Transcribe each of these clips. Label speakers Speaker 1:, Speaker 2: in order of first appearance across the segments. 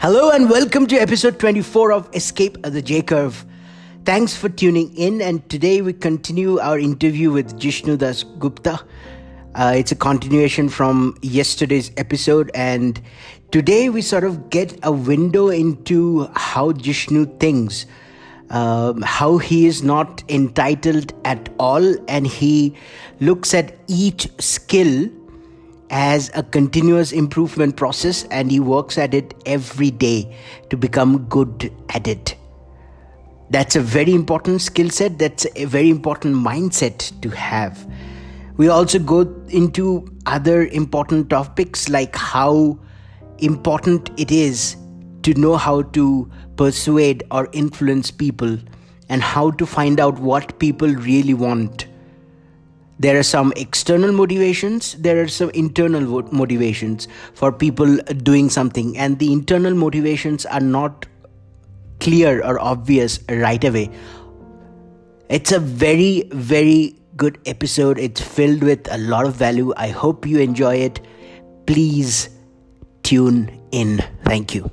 Speaker 1: Hello and welcome to episode 24 of Escape the J-Curve. Thanks for tuning in, and today we continue our interview with Jishnu Dasgupta. It's a continuation from yesterday's episode, and today we sort of get a window into how Jishnu thinks, how he is not entitled at all, and he looks at each skill as a continuous improvement process, and he works at it every day to become good at it. That's a very important skill set. That's a very important mindset to have. We also go into other important topics like how important it is to know how to persuade or influence people and how to find out what people really want. There are some external motivations, there are some internal motivations for people doing something, and the internal motivations are not clear or obvious right away. It's a very, very good episode. It's filled with a lot of value. I hope you enjoy it. Please tune in. Thank you.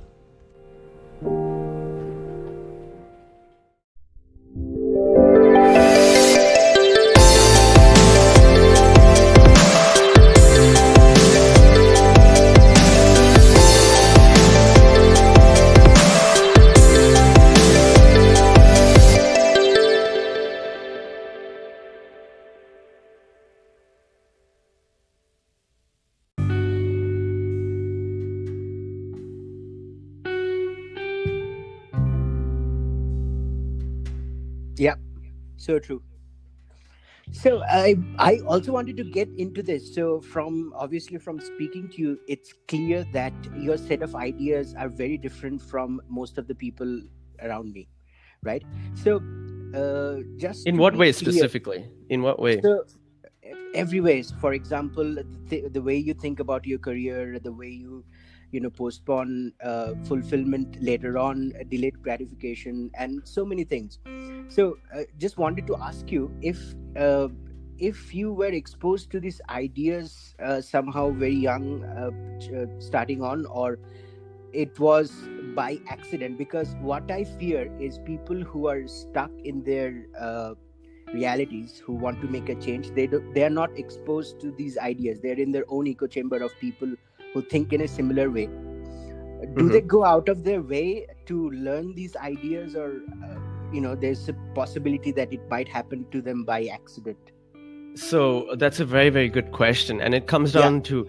Speaker 1: Yeah, so true. So I also wanted to get into this. So from speaking to you, it's clear that your set of ideas are very different from most of the people around me, right? So just
Speaker 2: in
Speaker 1: to
Speaker 2: what
Speaker 1: be
Speaker 2: way
Speaker 1: clear,
Speaker 2: specifically? In what way?
Speaker 1: so every ways, for example, the way you think about your career, the way you postpone fulfillment later on, delayed gratification, and so many things. So just wanted to ask you if you were exposed to these ideas somehow very young, starting on, or it was by accident. Because what I fear is people who are stuck in their realities, who want to make a change, they are not exposed to these ideas. They're in their own echo chamber of people who think in a similar way. Do they go out of their way to learn these ideas, or there's a possibility that it might happen to them by accident?
Speaker 2: So that's a very, very good question, and it comes down to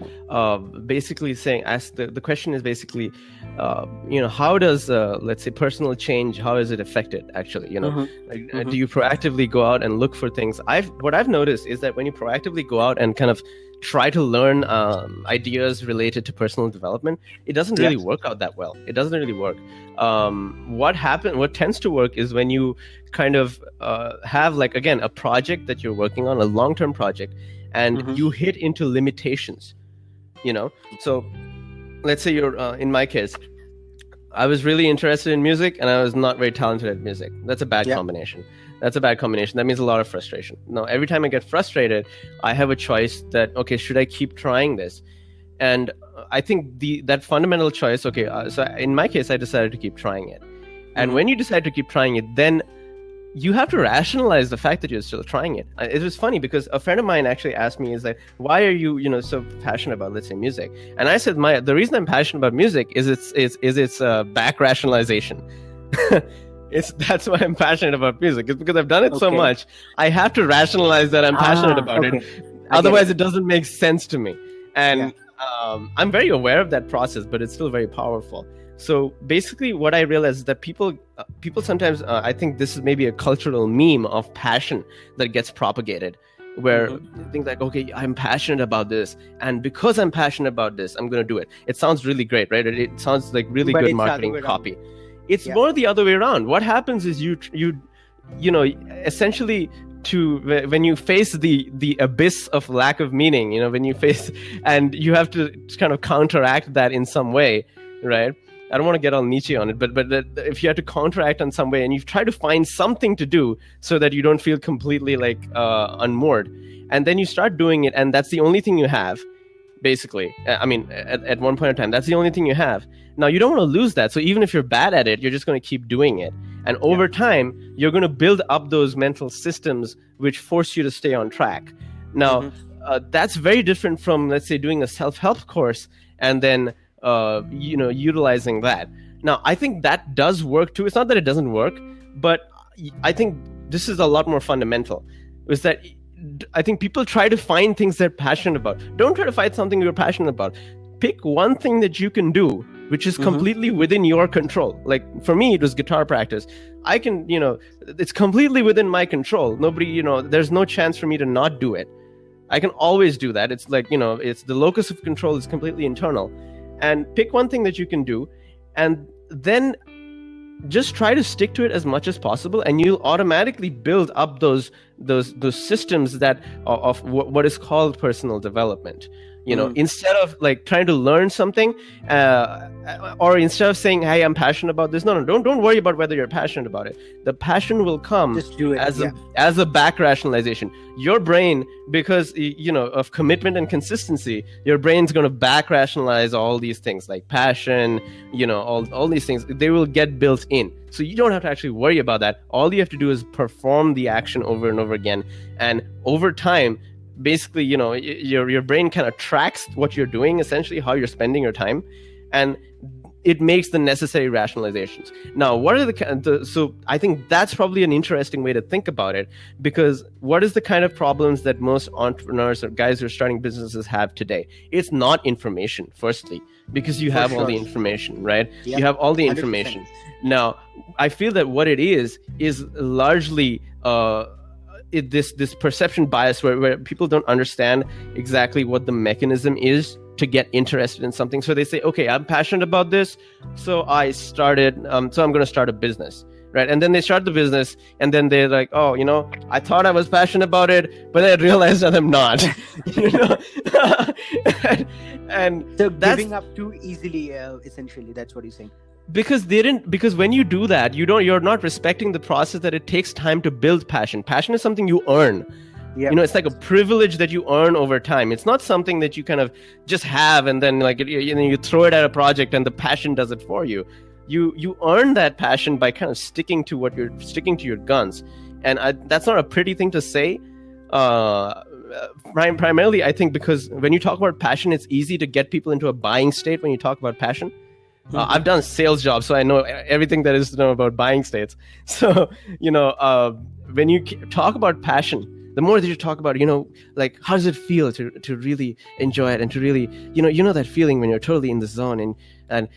Speaker 2: basically saying, the question is basically, how does let's say personal change, how is it affected actually? Do you proactively go out and look for things? What I've noticed is that when you proactively go out and kind of try to learn ideas related to personal development, it doesn't really work out that well. It doesn't really work. What tends to work is when you kind of have, like, again, a project that you're working on, a long-term project, and you hit into limitations, So let's say you're, in my case, I was really interested in music and I was not very talented at music. That's a bad combination. That means a lot of frustration. Now, every time I get frustrated, I have a choice that, okay, should I keep trying this? And I think that fundamental choice, so in my case, I decided to keep trying it. And when you decide to keep trying it, then you have to rationalize the fact that you're still trying it. It was funny because a friend of mine actually asked me, is like, why are you, so passionate about, let's say, music? And I said, the reason I'm passionate about music is its back rationalization. That's why I'm passionate about music. It's because I've done it so much. I have to rationalize that I'm passionate about it. Otherwise, it doesn't make sense to me. And I'm very aware of that process, but it's still very powerful. So basically, what I realized is that people sometimes, I think this is maybe a cultural meme of passion that gets propagated, where things like, okay, I'm passionate about this, and because I'm passionate about this, I'm going to do it. It sounds really great, right? It sounds like really good marketing copy. It's more the other way around. What happens is you essentially, when you face the abyss of lack of meaning, when you face, and you have to kind of counteract that in some way, right? I don't want to get all Nietzsche on it, but if you have to counteract in some way, and you try to find something to do so that you don't feel completely like unmoored, and then you start doing it, and that's the only thing you have, basically. I mean, at one point in time, that's the only thing you have. Now, you don't want to lose that. So even if you're bad at it, you're just going to keep doing it. And over time, you're going to build up those mental systems which force you to stay on track. Now, that's very different from, let's say, doing a self-help course and then, utilizing that. Now, I think that does work too. It's not that it doesn't work, but I think this is a lot more fundamental. Is that I think people try to find things they're passionate about. Don't try to find something you're passionate about. Pick one thing that you can do, which is completely within your control. Like for me, it was guitar practice. I can, it's completely within my control. Nobody, there's no chance for me to not do it. I can always do that. It's like, it's the locus of control is completely internal. And pick one thing that you can do, and then just try to stick to it as much as possible, and you'll automatically build up those systems that of what is called personal development. Instead of like trying to learn something, or instead of saying, "Hey, I'm passionate about this." No, don't worry about whether you're passionate about it. The passion will come
Speaker 1: just do it,
Speaker 2: as a back rationalization. Your brain, because of commitment and consistency, your brain's going to back rationalize all these things like passion. All these things, they will get built in. So you don't have to actually worry about that. All you have to do is perform the action over and over again, and over time, basically, your brain kind of tracks what you're doing, essentially how you're spending your time, and it makes the necessary rationalizations. Now, what are so I think that's probably an interesting way to think about it, because what is the kind of problems that most entrepreneurs or guys who are starting businesses have today? It's not information, firstly, because you have all the information, right? Yeah, you have all the information. 100%. Now, I feel that what it is largely this perception bias where people don't understand exactly what the mechanism is to get interested in something. So they say, okay, I'm passionate about this, so I started, so I'm going to start a business, right? And then they start the business, and then they're like, oh, I thought I was passionate about it, but I realized that I'm not. and
Speaker 1: so giving up too easily, essentially, that's what he's saying.
Speaker 2: Because when you do that, you're not respecting the process that it takes time to build passion. Passion is something you earn. Yeah. It's like a privilege that you earn over time. It's not something that you kind of just have and then like you throw it at a project and the passion does it for you. You earn that passion by kind of sticking to your guns, and that's not a pretty thing to say. Primarily, I think because when you talk about passion, it's easy to get people into a buying state when you talk about passion. I've done sales jobs, so I know everything there is to know about buying states. So, when you talk about passion, the more that you talk about, like, how does it feel to really enjoy it and to really, that feeling when you're totally in the zone. And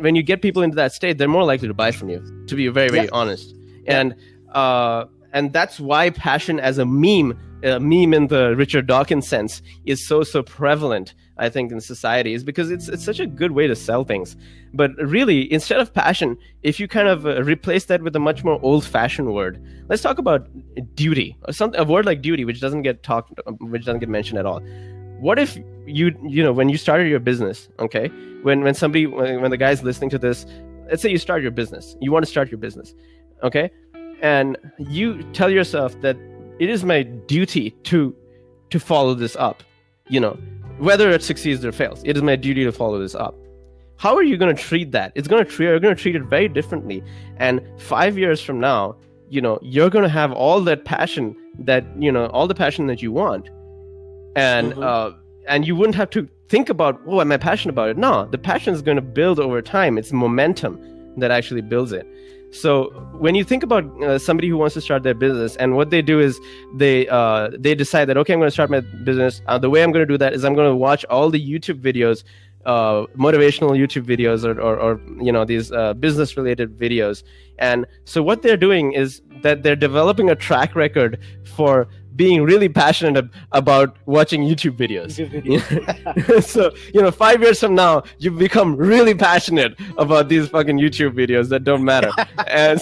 Speaker 2: when you get people into that state, they're more likely to buy from you, to be very, very honest. And that's why passion as a meme in the Richard Dawkins sense is so prevalent, I think, in society, is because it's such a good way to sell things. But really, instead of passion, if you kind of replace that with a much more old-fashioned word, let's talk about duty, a word like duty, which doesn't get mentioned at all. What if when you started your business, okay, when the guy's listening to this, let's say you start your business, you want to start your business, okay, and you tell yourself that it is my duty to follow this up, whether it succeeds or fails, it is my duty to follow this up. How are you going to treat that? You're going to treat it very differently. And 5 years from now, you're going to have all that passion all the passion that you want. And, and you wouldn't have to think about, oh, am I passionate about it? No, the passion is going to build over time. It's momentum that actually builds it. So when you think about somebody who wants to start their business, and what they do is they decide that, okay, I'm going to start my business. The way I'm going to do that is I'm going to watch all the YouTube videos, motivational YouTube videos, or these business related videos. And so what they're doing is that they're developing a track record for being really passionate about watching YouTube videos. So, 5 years from now, you become really passionate about these fucking YouTube videos that don't matter. And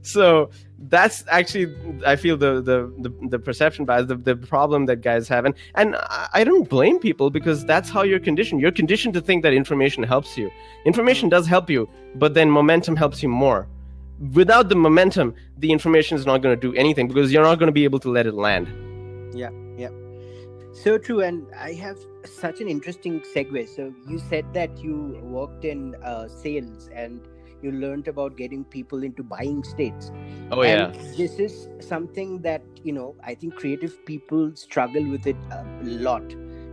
Speaker 2: so that's actually, I feel, the perception bias, the problem that guys have. And I don't blame people, because that's how you're conditioned. You're conditioned to think that information helps you. Information does help you, but then momentum helps you more. Without the momentum, the information is not going to do anything, because you're not going to be able to let it land.
Speaker 1: Yeah. So true, and I have such an interesting segue. So you said that you worked in sales and you learned about getting people into buying states.
Speaker 2: Oh
Speaker 1: And
Speaker 2: yeah.
Speaker 1: this is something that, I think creative people struggle with it a lot.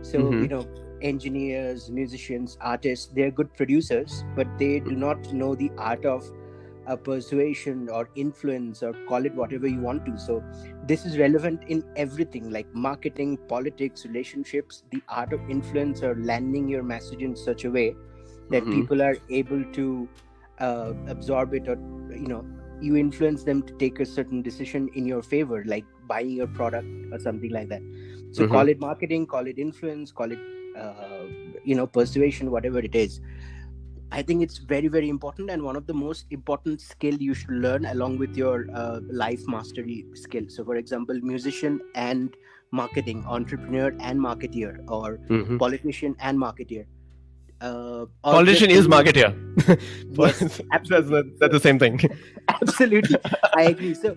Speaker 1: So,
Speaker 2: Mm-hmm.
Speaker 1: engineers, musicians, artists, they're good producers, but they do not know the art of persuasion or influence, or call it whatever you want to. So this is relevant in everything like marketing, politics, relationships, the art of influence, or landing your message in such a way that
Speaker 2: Mm-hmm.
Speaker 1: people are able to absorb it, or you influence them to take a certain decision in your favor, like buying your product or something like that. So
Speaker 2: Mm-hmm.
Speaker 1: call it marketing, call it influence, call it persuasion, whatever it is. I think it's very, very important, and one of the most important skill you should learn along with your life mastery skill. So, for example, musician and marketing, entrepreneur and marketeer, or
Speaker 2: Mm-hmm.
Speaker 1: politician and marketeer, or
Speaker 2: Politician
Speaker 1: just
Speaker 2: is
Speaker 1: anyone.
Speaker 2: marketeer.
Speaker 1: Yes, absolutely.
Speaker 2: That's the same thing.
Speaker 1: Absolutely, I agree. So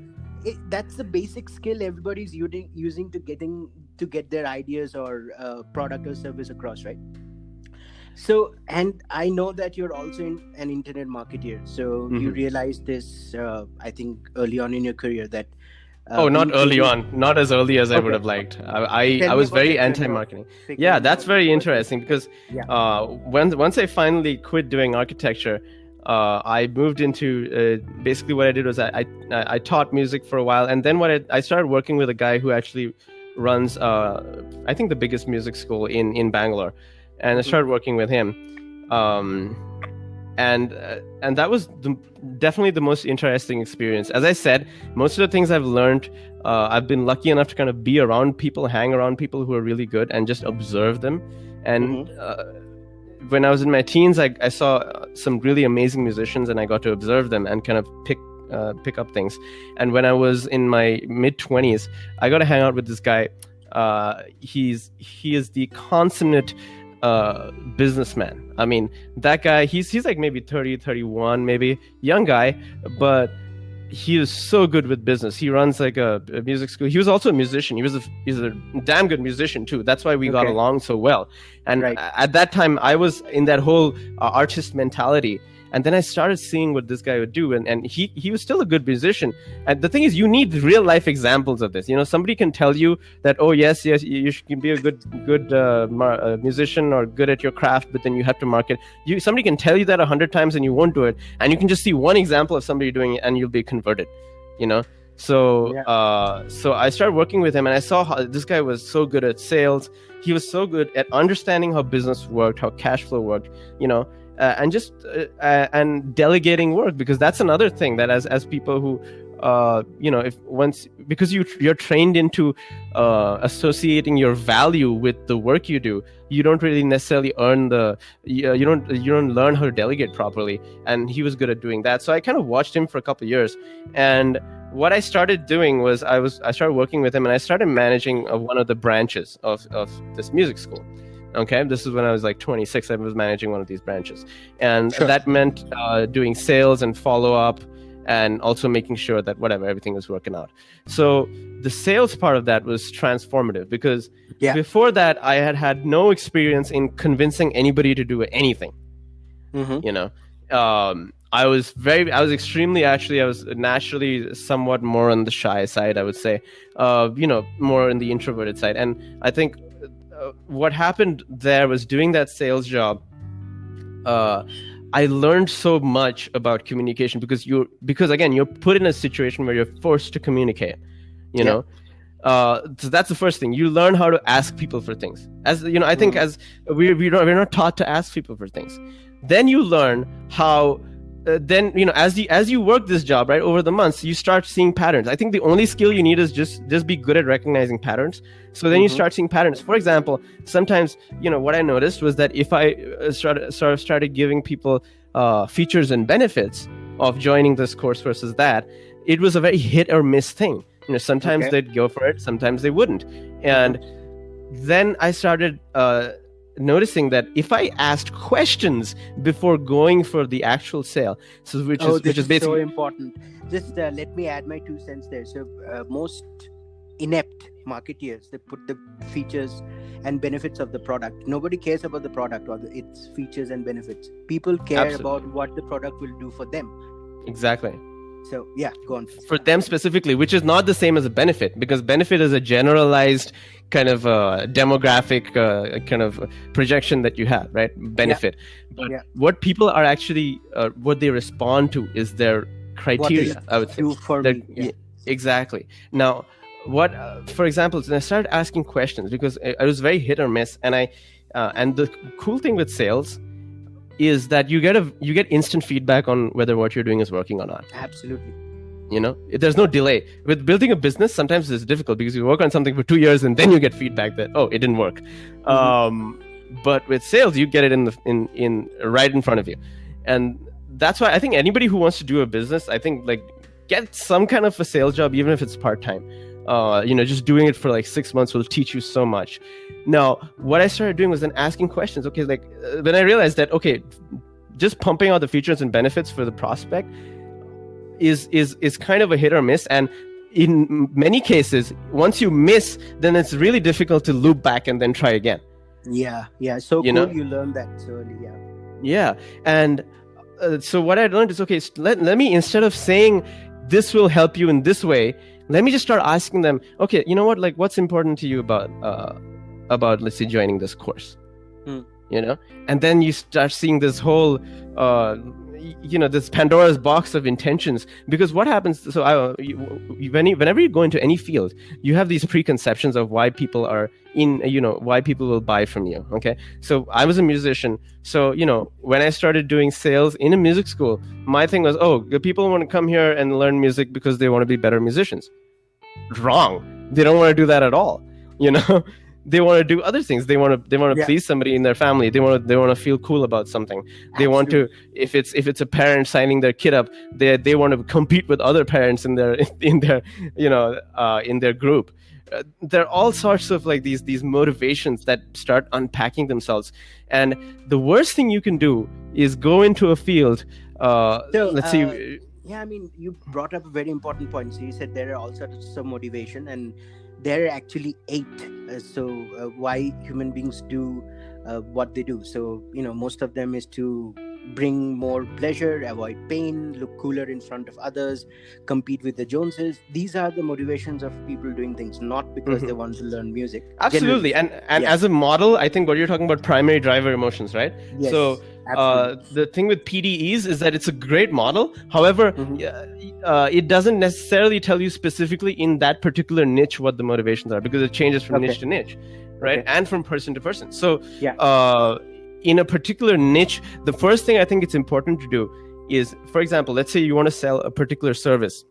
Speaker 1: that's the basic skill everybody's using to get their ideas or product or service across, right? So, and I know that you're also an internet marketeer. So you
Speaker 2: Mm-hmm.
Speaker 1: realized this, I think, early on in your career that
Speaker 2: Oh, not
Speaker 1: being
Speaker 2: early
Speaker 1: able.
Speaker 2: on, not as early as I would
Speaker 1: Okay,
Speaker 2: have liked.
Speaker 1: so
Speaker 2: I
Speaker 1: tell me
Speaker 2: was
Speaker 1: about
Speaker 2: very
Speaker 1: that journey of
Speaker 2: anti-marketing. Yeah,
Speaker 1: figuring
Speaker 2: that's
Speaker 1: out
Speaker 2: very
Speaker 1: persuasion.
Speaker 2: interesting because
Speaker 1: Yeah.
Speaker 2: once I finally quit doing architecture, I moved into basically what I did was I taught music for a while, and then I started working with a guy who actually runs I think the biggest music school in Bangalore, and I
Speaker 1: Mm-hmm.
Speaker 2: started working with him. Um, and that was definitely the most interesting experience. As I said, most of the things I've learned, I've been lucky enough to kind of be around people, hang around people who are really good, and just observe them. And
Speaker 1: Mm-hmm.
Speaker 2: When I was in my teens, I saw some really amazing musicians, and I got to observe them and kind of pick up things. And when I was in my mid-20s, I got to hang out with this guy. He is the consummate businessman. I mean, that guy, he's like maybe 30, 31, maybe young guy, but he is so good with business. He runs like a music school. He was also a musician. He's a damn good musician too. That's why we got
Speaker 1: Okay.
Speaker 2: along so well. And
Speaker 1: Right.
Speaker 2: at that time, I was in that whole artist mentality. And then I started seeing what this guy would do, and he was still a good musician. And the thing is, you need real life examples of this. Somebody can tell you that, oh yes, you can be a good musician or good at your craft, but then you have to market. Somebody can tell you that 100 times and you won't do it, and you can just see one example of somebody doing it and you'll be converted. So
Speaker 1: Yeah.
Speaker 2: so I started working with him, and I saw how this guy was so good at sales. He was so good at understanding how business worked, how cash flow worked. And just and delegating work, because that's another thing that as people who because you're trained into associating your value with the work you do, you don't really necessarily earn you don't learn how to delegate properly. And he was good at doing that, so I kind of watched him for a couple of years. And what I started doing was I started working with him, and I started managing one of the branches of this music school. Okay, this is when I was like 26. I was managing one of these branches, and
Speaker 1: Sure.
Speaker 2: that meant doing sales and follow up, and also making sure that everything was working out. So the sales part of that was transformative, because
Speaker 1: Yeah.
Speaker 2: before that I had no experience in convincing anybody to do anything.
Speaker 1: Mm-hmm.
Speaker 2: I was naturally somewhat more on the shy side, I would say, more in the introverted side. And I think what happened there was, doing that sales job, I learned so much about communication, because again, you're put in a situation where you're forced to communicate, so that's the first thing. You learn how to ask people for things. As I think, as we're not taught to ask people for things. Then you learn how as you work this job, right, over the months, you start seeing patterns. I think the only skill you need is just be good at recognizing patterns. So then you start seeing patterns. For example, sometimes what I noticed was that if I started giving people features and benefits of joining this course versus that, it was a very hit or miss thing. Sometimes they'd go for it, sometimes they wouldn't. And then I started noticing that if I asked questions before going for the actual sale, which is basically
Speaker 1: so important. Just let me add my 2 cents there. So most inept marketeers. They put the features and benefits of the product. Nobody cares about the product or its features and benefits. People care
Speaker 2: Absolutely.
Speaker 1: about what the product will do for them.
Speaker 2: Exactly.
Speaker 1: So yeah, go on.
Speaker 2: For them specifically, which is not the same as a benefit, because benefit is a generalized kind of demographic kind of projection that you have, right? Benefit. But what people are actually, what they respond to is their criteria, I would say.
Speaker 1: Do for me. Yeah.
Speaker 2: Exactly. Now, what, for example, when I started asking questions, because I was very hit or miss, and and the cool thing with sales is that you get instant feedback on whether what you're doing is working or not.
Speaker 1: Absolutely.
Speaker 2: There's no delay. With building a business, sometimes it's difficult because you work on something for 2 years and then you get feedback that, oh, it didn't work. But with sales, you get it in right in front of you. And that's why I think anybody who wants to do a business, I think like get some kind of a sales job, even if it's part-time. Just doing it for like 6 months will teach you so much. Now, what I started doing was then asking questions. Okay, like when I realized that, okay, just pumping out the features and benefits for the prospect is kind of a hit or miss. And in many cases, once you miss, then it's really difficult to loop back and then try again.
Speaker 1: Yeah. So cool you learned that so early.
Speaker 2: Yeah. And so what I learned is, okay, let me, instead of saying this will help you in this way, let me just start asking them, okay, you know what, like what's important to you about let's say joining this course, and then you start seeing this whole, this Pandora's box of intentions. Because what happens, so whenever you go into any field, you have these preconceptions of why people are why people will buy from you. Okay. So I was a musician. So, when I started doing sales in a music school, my thing was, the people want to come here and learn music because they want to be better musicians. Wrong. They don't want to do that at all. They want to do other things. They want to please somebody in their family. They want to feel cool about something. They want to, if it's a parent signing their kid up, they want to compete with other parents in their group. There are all sorts of like these motivations that start unpacking themselves. And the worst thing you can do is go into a field. Let's see.
Speaker 1: Yeah, I mean, you brought up a very important point. So you said there are all sorts of motivation, and there are actually 8. Why human beings do what they do. So, most of them is to bring more pleasure, avoid pain, look cooler in front of others, compete with the Joneses. These are the motivations of people doing things, not because they want to learn music.
Speaker 2: Absolutely. Generally. And as a model, I think what you're talking about, primary driver emotions, right?
Speaker 1: Yes.
Speaker 2: So the thing with PDEs is that it's a great model. However, it doesn't necessarily tell you specifically in that particular niche what the motivations are, because it changes from niche to niche, right? And from person to person. So in a particular niche, the first thing I think it's important to do is, for example, let's say you want to sell a particular service.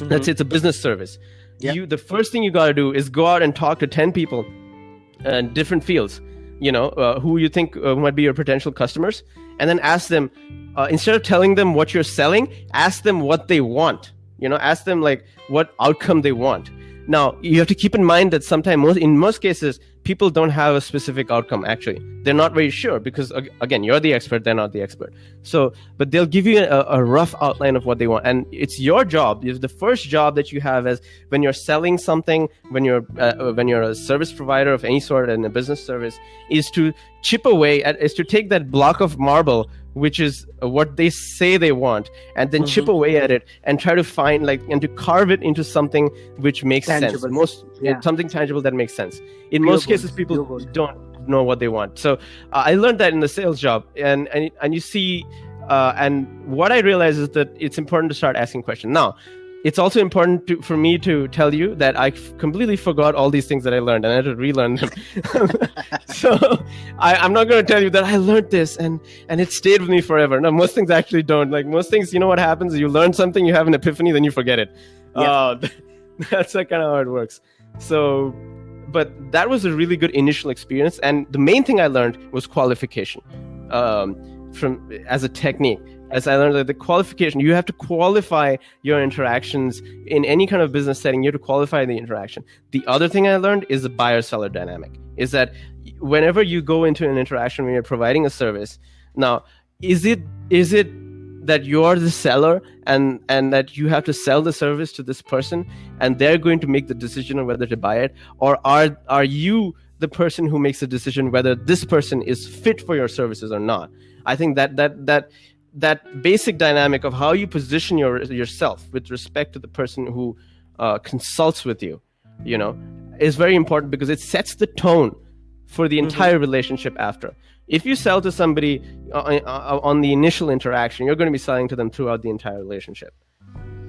Speaker 2: Let's say it's a business service. The first thing you got to do is go out and talk to 10 people in different fields, who you think might be your potential customers, and then ask them, instead of telling them what you're selling, ask them what they want. Ask them like what outcome they want. Now, you have to keep in mind that sometimes, in most cases, people don't have a specific outcome, actually. They're not very sure because, again, you're the expert, they're not the expert. So, but they'll give you a rough outline of what they want. And it's your job, it's the first job that you have as when you're selling something, when you're a service provider of any sort in a business service, is to chip away is to take that block of marble, which is what they say they want, and then chip away at it and try to find and to carve it into something which makes sense. Something tangible that makes sense. In most cases, people don't know what they want. So I learned that in the sales job, and you see, and what I realized is that it's important to start asking questions. Now, it's also important for me to tell you that I completely forgot all these things that I learned, and I had to relearn them. So I'm not going to tell you that I learned this and it stayed with me forever. No, most things actually don't. Like most things, what happens? You learn something, you have an epiphany, then you forget it. That's kind of how it works. So, but that was a really good initial experience. And the main thing I learned was qualification as a technique. As I learned that the qualification, you have to qualify your interactions in any kind of business setting. You have to qualify the interaction. The other thing I learned is the buyer-seller dynamic, is that whenever you go into an interaction when you're providing a service, now, is it that you're the seller and that you have to sell the service to this person and they're going to make the decision on whether to buy it? Or are you the person who makes the decision whether this person is fit for your services or not? I think that basic dynamic of how you position yourself with respect to the person who consults with you, is very important, because it sets the tone for the entire relationship after. If you sell to somebody on the initial interaction, you're going to be selling to them throughout the entire relationship.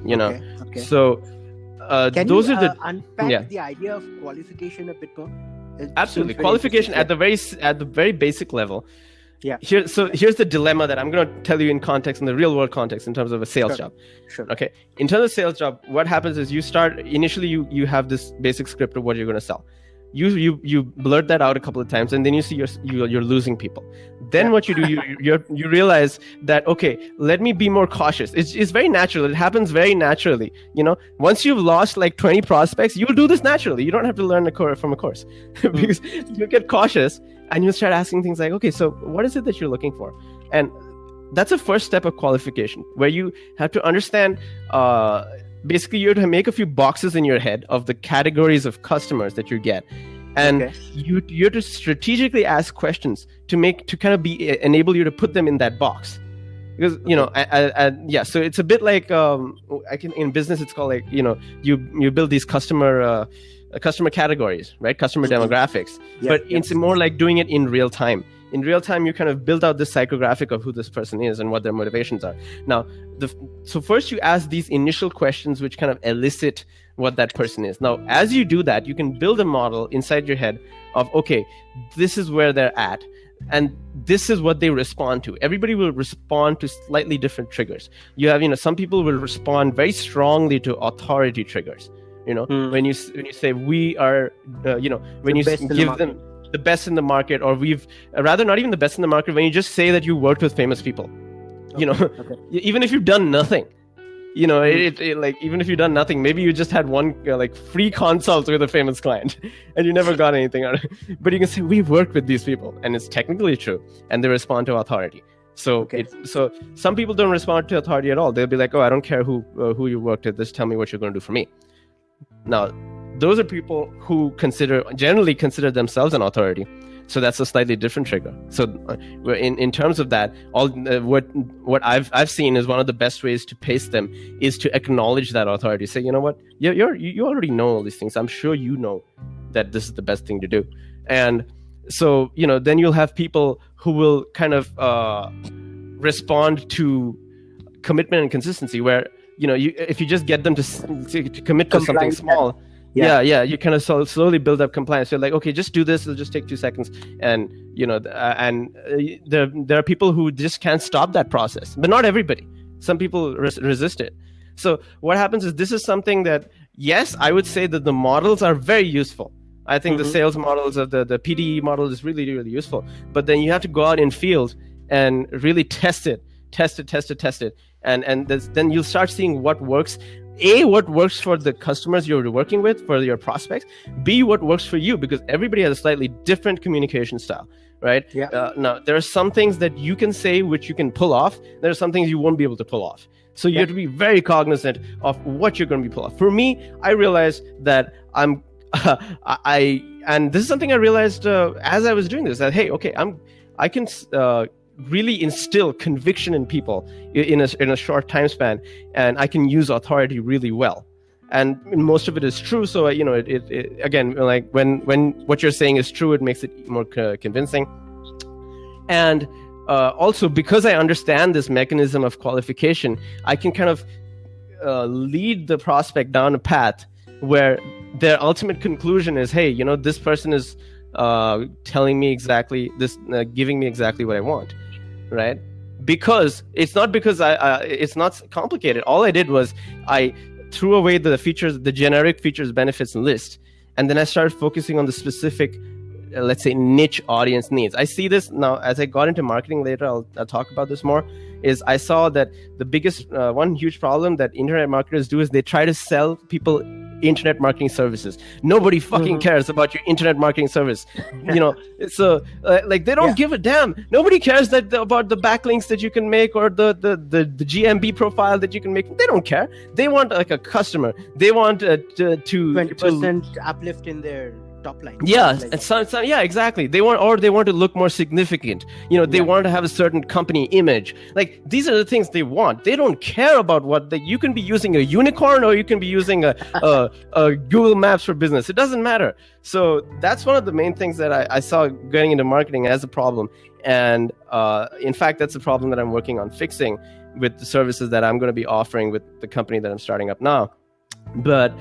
Speaker 1: Okay.
Speaker 2: So
Speaker 1: Can
Speaker 2: those
Speaker 1: you
Speaker 2: are the
Speaker 1: unpack the idea of qualification a bit more?
Speaker 2: Absolutely. Qualification at the very basic level.
Speaker 1: Yeah.
Speaker 2: Here's the dilemma that I'm going to tell you in context, in the real world context, in terms of a sales job.
Speaker 1: Sure.
Speaker 2: Okay. In terms of sales job, what happens is initially you have this basic script of what you're going to sell. You blurt that out a couple of times, and then you see you're losing people. Then what you do, you realize that, okay, let me be more cautious. It's very natural. It happens very naturally. Once you've lost like 20 prospects, you'll do this naturally. You don't have to learn from a course because you get cautious and you start asking things like, okay, so what is it that you're looking for? And that's a first step of qualification, where you have to understand. Basically, you have to make a few boxes in your head of the categories of customers that you get, and you have to strategically ask questions to enable you to put them in that box. Because so it's a bit like in business it's called you build these customer categories, right? Customer demographics, but it's more like doing it in real time. In real time, you kind of build out this psychographic of who this person is and what their motivations are. Now, so first you ask these initial questions which kind of elicit what that person is. Now, as you do that, you can build a model inside your head of, okay, this is where they're at, and this is what they respond to. Everybody will respond to slightly different triggers. You have, some people will respond very strongly to authority triggers. When you say we are, when you give them the best in the market, or rather not even the best in the market, when you just say that you worked with famous people, even if you've done nothing, even if you've done nothing, maybe you just had one free consult with a famous client and you never got anything out of it. But you can say, we've worked with these people, and it's technically true, and they respond to authority. So so some people don't respond to authority at all. They'll be like, oh, I don't care who you worked with, just tell me what you're going to do for me. Now, those are people who generally consider themselves an authority. So that's a slightly different trigger. So in terms of that, what I've seen is one of the best ways to pace them is to acknowledge that authority. Say, you know what, you already know all these things. I'm sure you know that this is the best thing to do. And so, then you'll have people who will kind of respond to commitment and consistency, where, if you just get them to commit to something small, you kind of slowly build up compliance. You're like, okay, just do this. It'll just take 2 seconds. And, there are people who just can't stop that process, but not everybody. Some people resist it. So what happens is, this is something that, yes, I would say that the models are very useful. I think the sales models of the PDE model is really, really useful. But then you have to go out in field and really test it. And then you'll start seeing what works. A, what works for the customers you're working with, for your prospects. B, what works for you, because everybody has a slightly different communication style, right? Yeah. Now, there are some things that you can say which you can pull off. There are some things you won't be able to pull off. So you have to be very cognizant of what you're going to be pull off. For me, I realized that and this is something I realized as I was doing this, that, hey, okay, I can really instill conviction in people in a short time span, and I can use authority really well. And most of it is true. So, it again, like when what you're saying is true, it makes it more convincing. And also, because I understand this mechanism of qualification, I can kind of lead the prospect down a path where their ultimate conclusion is, hey, this person is telling me exactly this, giving me exactly what I want. Right? Because it's not it's not complicated. All I did was I threw away the features, the generic features, benefits, and list. And then I started focusing on the specific, let's say, niche audience needs. I see this now as I got into marketing later. I'll talk about this more. Is I saw that the biggest, one huge problem that internet marketers do is they try to sell people internet marketing services. Nobody fucking cares about your internet marketing service. So like they don't give a damn. Nobody cares about the backlinks that you can make or the GMB profile that you can make. They don't care. They want like a customer. They want to
Speaker 1: 20% uplift in their top line.
Speaker 2: Yeah, and yeah, exactly. They want to look more significant. They want to have a certain company image. Like these are the things they want. They don't care about you can be using a unicorn or you can be using a Google Maps for business. It doesn't matter. So that's one of the main things that I saw getting into marketing as a problem. And in fact, that's a problem that I'm working on fixing with the services that I'm going to be offering with the company that I'm starting up now. But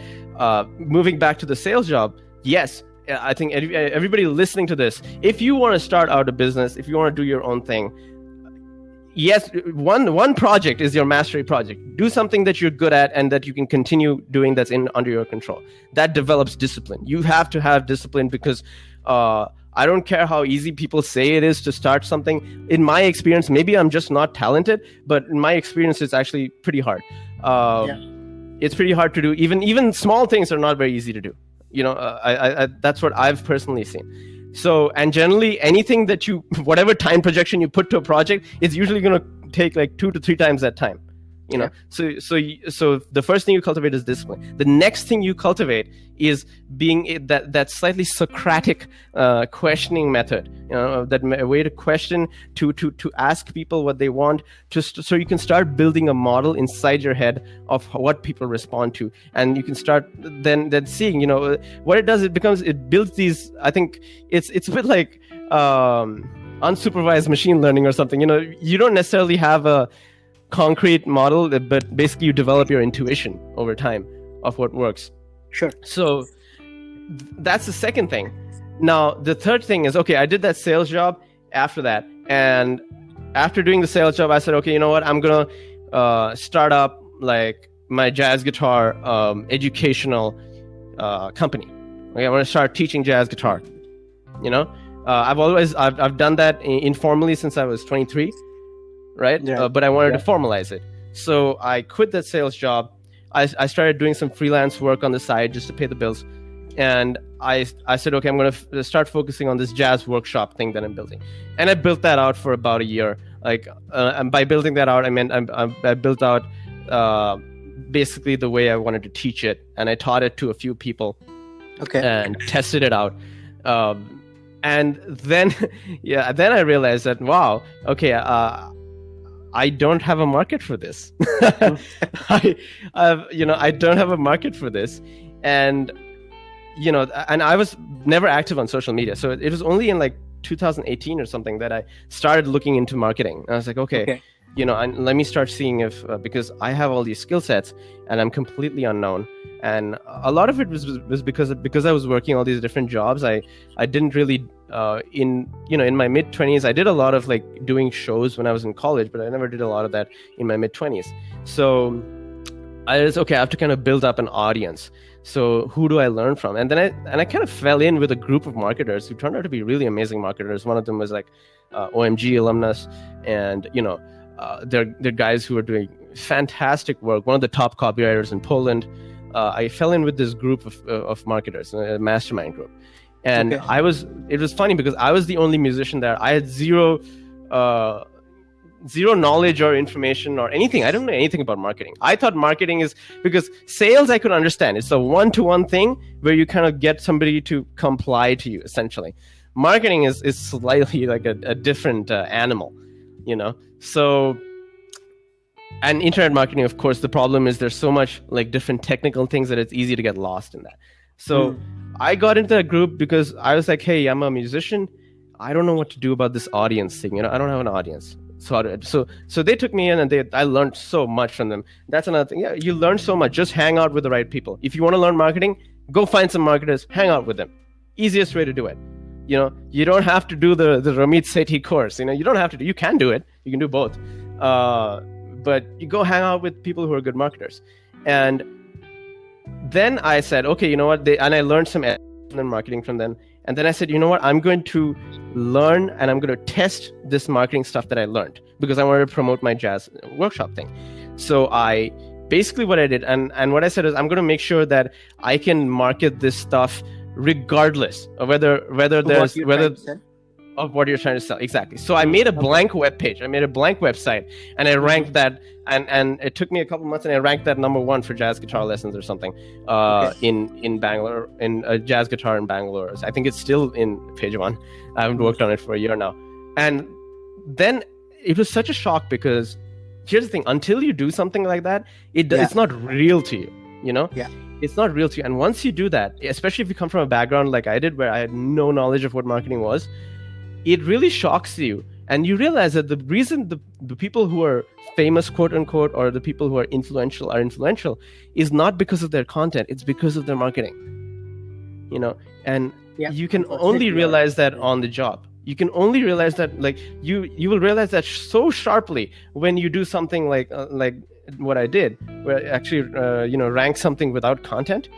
Speaker 2: moving back to the sales job, yes, I think everybody listening to this, if you want to start out a business, if you want to do your own thing, yes, one project is your mastery project. Do something that you're good at and that you can continue doing that's under your control. That develops discipline. You have to have discipline because I don't care how easy people say it is to start something. In my experience, maybe I'm just not talented, but in my experience, it's actually pretty hard. It's pretty hard to do. Even small things are not very easy to do. That's what I've personally seen. So, and generally anything that whatever time projection you put to a project, it's usually going to take like 2 to 3 times that time. So the first thing you cultivate is discipline. The next thing you cultivate is being that slightly Socratic questioning method. That way to question, to ask people what they want, so you can start building a model inside your head of what people respond to, and you can start then seeing. What it does. It builds these. I think it's a bit like unsupervised machine learning or something. You don't necessarily have a concrete model, but basically you develop your intuition over time of what works.
Speaker 1: Sure.
Speaker 2: So that's the second thing. Now the third thing is, okay, I did that sales job after that, and after doing the sales job I said, okay, you know what, I'm gonna start up like my jazz guitar educational company. Okay, I'm gonna start teaching jazz guitar. I've done that informally since I was 23. Right? Yeah. But I wanted to formalize it. So I quit that sales job. I started doing some freelance work on the side just to pay the bills. And I said, okay, I'm going to start focusing on this jazz workshop thing that I'm building. And I built that out for about a year. And by building that out, I meant I built out basically the way I wanted to teach it. And I taught it to a few people.
Speaker 1: Okay.
Speaker 2: And tested it out. And then, then I realized that, wow, okay, I don't have a market for this. I don't have a market for this. And, and I was never active on social media. So it was only in like 2018 or something that I started looking into marketing. And I was like, okay. And let me start seeing if, because I have all these skill sets and I'm completely unknown. And a lot of it was because I was working all these different jobs. I didn't really, in my mid 20s, I did a lot of like doing shows when I was in college, but I never did a lot of that in my mid 20s. So I was, okay, I have to kind of build up an audience. So who do I learn from? And then I kind of fell in with a group of marketers who turned out to be really amazing marketers. One of them was like OMG alumnus, and they're guys who are doing fantastic work. One of the top copywriters in Poland. I fell in with this group of marketers, a mastermind group. And it was funny because I was the only musician there. I had zero knowledge or information or anything. I don't know anything about marketing. I thought marketing is, because sales I could understand. It's a one-to-one thing where you kind of get somebody to comply to you, essentially. Marketing is slightly like a different animal, So, and internet marketing, of course, the problem is there's so much like different technical things that it's easy to get lost in that. So I got into that group because I was like, hey, I'm a musician. I don't know what to do about this audience thing. I don't have an audience. So they took me in and I learned so much from them. That's another thing. Yeah, you learn so much. Just hang out with the right people. If you want to learn marketing, go find some marketers, hang out with them. Easiest way to do it. You don't have to do the Ramit Sethi course. You don't have to do. You can do it. You can do both. But you go hang out with people who are good marketers. And then I said, okay, you know what? And I learned some marketing from them. And then I said, you know what? I'm going to learn and I'm going to test this marketing stuff that I learned because I wanted to promote my jazz workshop thing. So I basically what I did, and what I said is, I'm going to make sure that I can market this stuff regardless of whether there's of what you're trying to sell. Exactly. So I made a blank web page. I made a blank website, and I ranked that. And it took me a couple months, and I ranked that number 1 for jazz guitar lessons or something in Bangalore, in jazz guitar in Bangalore. I think it's still in page 1. I haven't worked on it for a year now. And then it was such a shock, because here's the thing: until you do something like that, it's not real to you. You know?
Speaker 1: Yeah.
Speaker 2: It's not real to you. And once you do that, especially if you come from a background like I did, where I had no knowledge of what marketing was, it really shocks you. And you realize that the reason the people who are famous, quote unquote, or the people who are influential is not because of their content. It's because of their marketing. You know, and you can only realize that on the job. You can only realize that, like, you will realize that so sharply when you do something like what I did, where I actually rank something without content,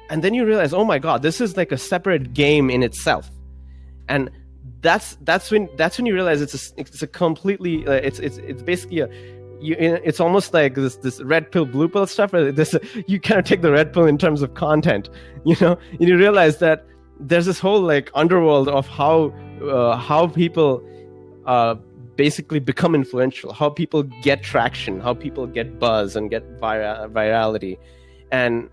Speaker 2: and then you realize, oh my God, this is like a separate game in itself. And that's when you realize it's a completely it's basically it's almost like this red pill blue pill stuff. You kind of take the red pill in terms of content, you know, and you realize that there's this whole like underworld of how people basically become influential, how people get traction, how people get buzz and get virality. And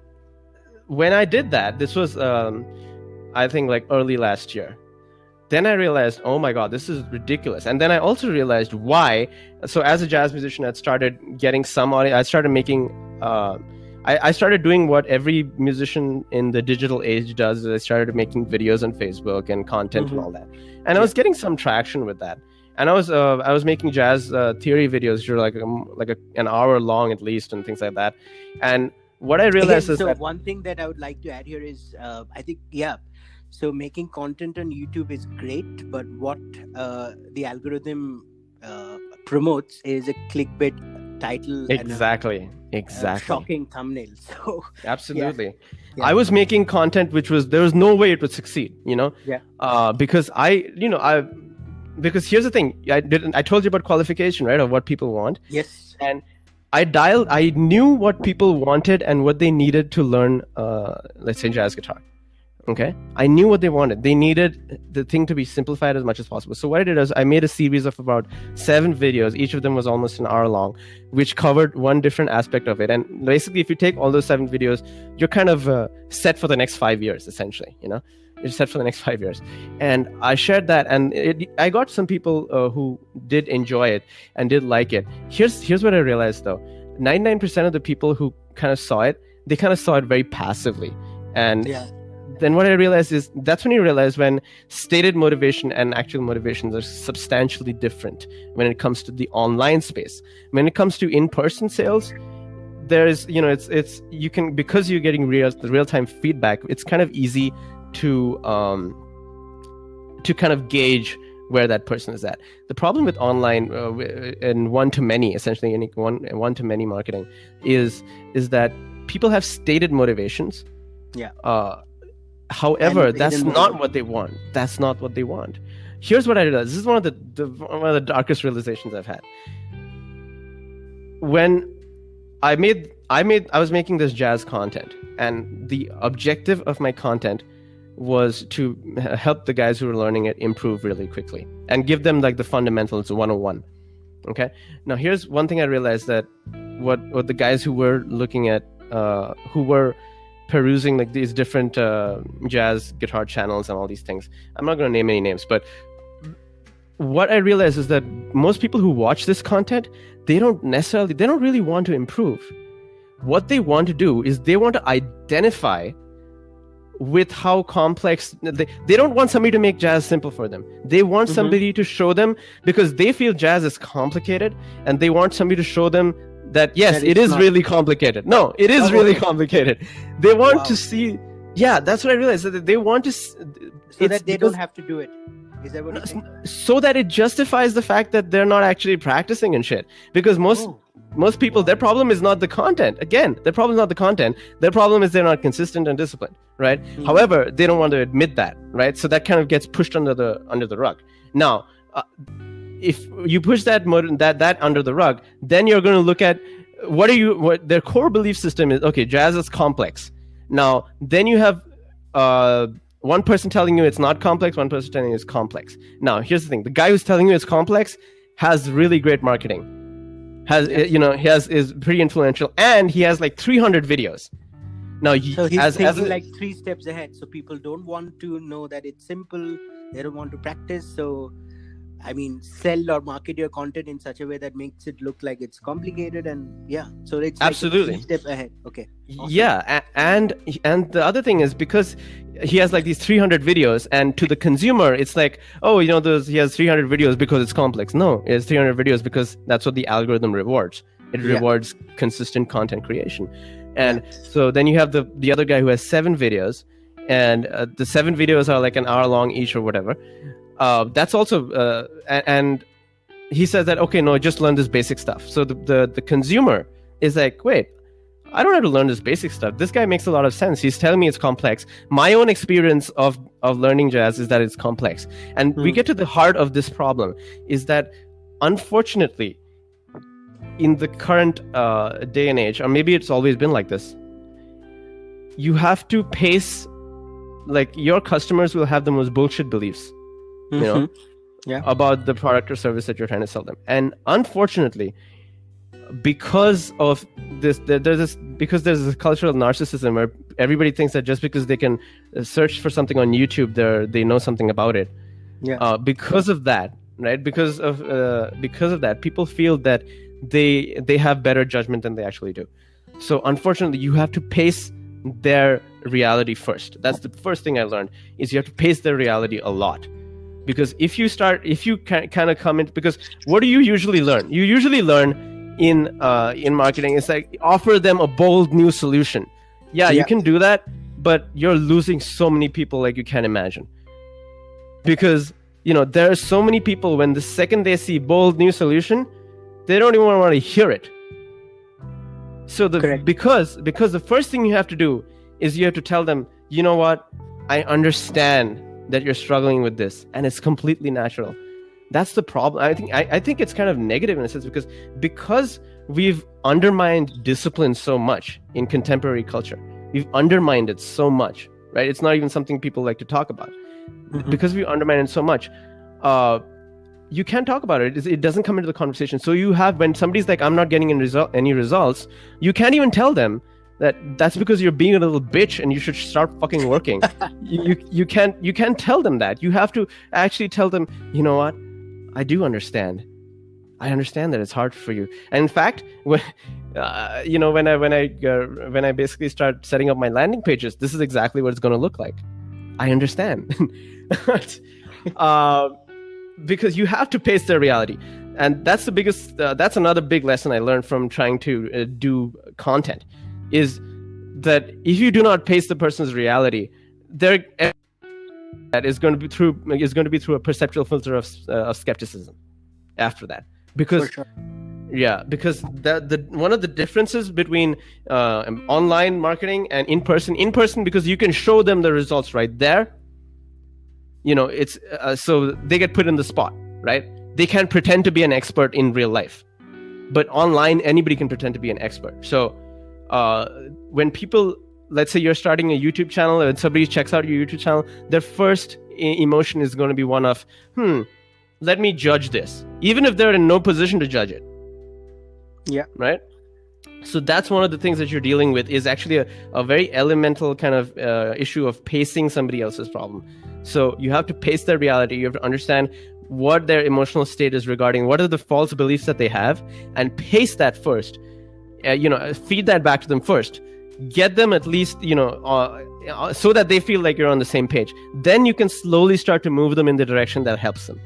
Speaker 2: when I did that, this was I think like early last year, then I realized, oh my God, this is ridiculous. And then I also realized why. So as a jazz musician, I started getting some audience. I started making, I started doing what every musician in the digital age does. I started making videos on Facebook and content and all that. And I was getting some traction with that. And I was making jazz theory videos, which were like an hour long at least, and things like that. And what I realized is that
Speaker 1: one thing that I would like to add here is, I think, so making content on YouTube is great, but what the algorithm promotes is a clickbait title
Speaker 2: exactly
Speaker 1: shocking thumbnail. So
Speaker 2: absolutely. I was making content there was no way it would succeed, you know, because because here's the thing, I told you about qualification, right, of what people want.
Speaker 1: Yes.
Speaker 2: And I knew what people wanted and what they needed to learn, let's say, jazz guitar. Okay, I knew what they wanted. They needed the thing to be simplified as much as possible. So what I did is I made a series of about 7 videos. Each of them was almost an hour long, which covered one different aspect of it. And basically, if you take all those 7 videos, you're kind of set for the next 5 years, essentially. You know, you're set for the next 5 years. And I shared that, and I got some people who did enjoy it and did like it. Here's what I realized though: 99% of the people who kind of saw it, they kind of saw it very passively. And then what I realized is that's when you realize when stated motivation and actual motivations are substantially different when it comes to the online space. When it comes to in-person sales, there's, you know, it's you can, because you're getting real-time feedback, it's kind of easy to kind of gauge where that person is at. The problem with online and one-to-many, essentially one-to-many marketing is that people have stated motivations. However, that's not what they want. That's not what they want. Here's what I realized. This is one of the darkest realizations I've had. When I was making this jazz content, and the objective of my content was to help the guys who were learning it improve really quickly and give them like the fundamentals 101. Okay. Now here's one thing I realized, that what the guys who were looking at, who were perusing like these different jazz guitar channels and all these things, I'm not going to name any names, but what I realized is that most people who watch this content, they don't really want to improve. What they want to do is they want to identify with how complex, they don't want somebody to make jazz simple for them. They want somebody to show them, because they feel jazz is complicated, and they want somebody to show them that yes, it is really complicated. No, it is really complicated. They want to see. Yeah, that's what I realized. That they want to, so
Speaker 1: that they don't have to do it. Is that what you're saying?
Speaker 2: So that it justifies the fact that they're not actually practicing and shit. Because most people, their problem is not the content. Again, their problem is not the content. Their problem is they're not consistent and disciplined, right? However, they don't want to admit that, right? So that kind of gets pushed under the rug. Now, if you push that under the rug, then you're going to look at what their core belief system is, okay, jazz is complex. Now, then you have one person telling you it's not complex, one person telling you it's complex. Now, here's the thing. The guy who's telling you it's complex has really great marketing. Is pretty influential, and he has like 300 videos. Now,
Speaker 1: so he's thinking like 3 steps ahead. So people don't want to know that it's simple. They don't want to practice. So, I mean, sell or market your content in such a way that makes it look like it's complicated. And yeah, so it's
Speaker 2: absolutely
Speaker 1: like 3 step ahead. Okay.
Speaker 2: Awesome. Yeah, and the other thing is, because he has like these 300 videos, and to the consumer, it's like, oh, he has 300 videos because it's complex. No, it has 300 videos because that's what the algorithm rewards. It rewards consistent content creation. And so then you have the other guy who has 7 videos, and the 7 videos are like an hour long each or whatever. That's also and he says that, okay, no, just learn this basic stuff. So the consumer is like, wait, I don't have to learn this basic stuff. This guy makes a lot of sense. He's telling me it's complex. My own experience of learning jazz is that it's complex. And we get to the heart of this problem, is that unfortunately, in the current day and age, or maybe it's always been like this, you have to pace, like your customers will have the most bullshit beliefs, about the product or service that you're trying to sell them. And unfortunately, because of this, there's this culture of narcissism where everybody thinks that just because they can search for something on YouTube, they know something about it. Because of that, right? Because of that, people feel that they have better judgment than they actually do. So unfortunately, you have to pace their reality first. That's the first thing I learned, is you have to pace their reality a lot. Because if you kind of come in, because what do you usually learn? You usually learn in marketing, it's like, offer them a bold new solution. You can do that, but you're losing so many people like you can't imagine. Because there are so many people, when the second they see bold new solution, they don't even want to hear it. So because the first thing you have to do is you have to tell them, you know what, I understand that you're struggling with this, and it's completely natural. That's the problem. I think it's kind of negative in a sense, because we've undermined discipline so much in contemporary culture. We've undermined it so much, right? It's not even something people like to talk about. Because we undermine it so much, you can't talk about it. It doesn't come into the conversation. So when somebody's like, I'm not getting any results, you can't even tell them that's because you're being a little bitch and you should start fucking working. You can't tell them that. You have to actually tell them, you know what? I do understand. I understand that it's hard for you. And in fact, when I basically start setting up my landing pages, this is exactly what it's going to look like. I understand. Because you have to pace their reality. And that's the biggest, that's another big lesson I learned from trying to do content, is that if you do not pace the person's reality, that is going to be through a perceptual filter of skepticism after that. Because because one of the differences between online marketing and in person, because you can show them the results right there. It's so they get put in the spot, right? They can't pretend to be an expert in real life, but online anybody can pretend to be an expert. So when people, let's say you're starting a YouTube channel and somebody checks out your YouTube channel, their first emotion is going to be one of, let me judge this, even if they're in no position to judge it.
Speaker 1: Yeah.
Speaker 2: Right? So that's one of the things that you're dealing with, is actually a very elemental kind of issue of pacing somebody else's problem. So you have to pace their reality. You have to understand what their emotional state is regarding, what are the false beliefs that they have, and pace that first. Feed that back to them first. Get them at least, so that they feel like you're on the same page. Then you can slowly start to move them in the direction that helps them.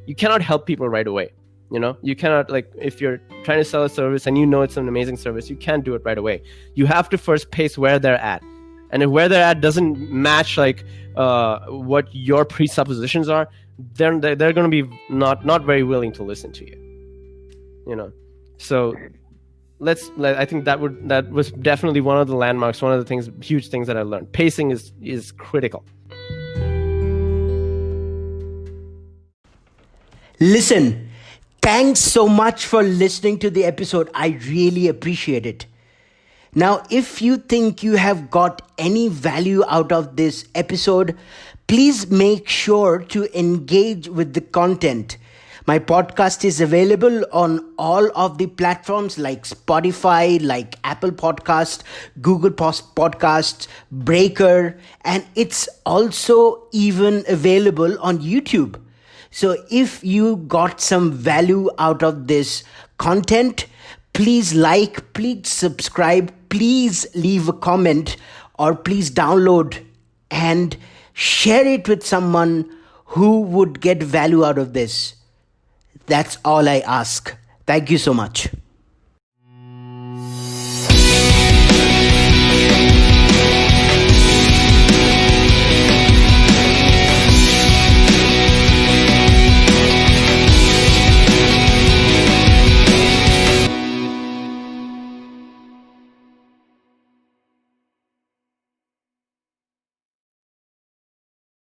Speaker 2: You cannot help people right away. You cannot, like, if you're trying to sell a service and it's an amazing service, you can't do it right away. You have to first pace where they're at. And if where they're at doesn't match like what your presuppositions are, then they're going to be not very willing to listen to you. So I think that was definitely one of the landmarks, one of the huge things that I learned. Pacing is critical.
Speaker 1: Listen, Thanks so much for listening to the episode. I really appreciate it. Now, if you think you have got any value out of this episode, please make sure to engage with the content. My podcast is available on all of the platforms like Spotify, like Apple Podcast, Google Podcasts, Breaker, and it's also even available on YouTube. So if you got some value out of this content, please like, please subscribe, please leave a comment, or please download and share it with someone who would get value out of this. That's all I ask. Thank you so much.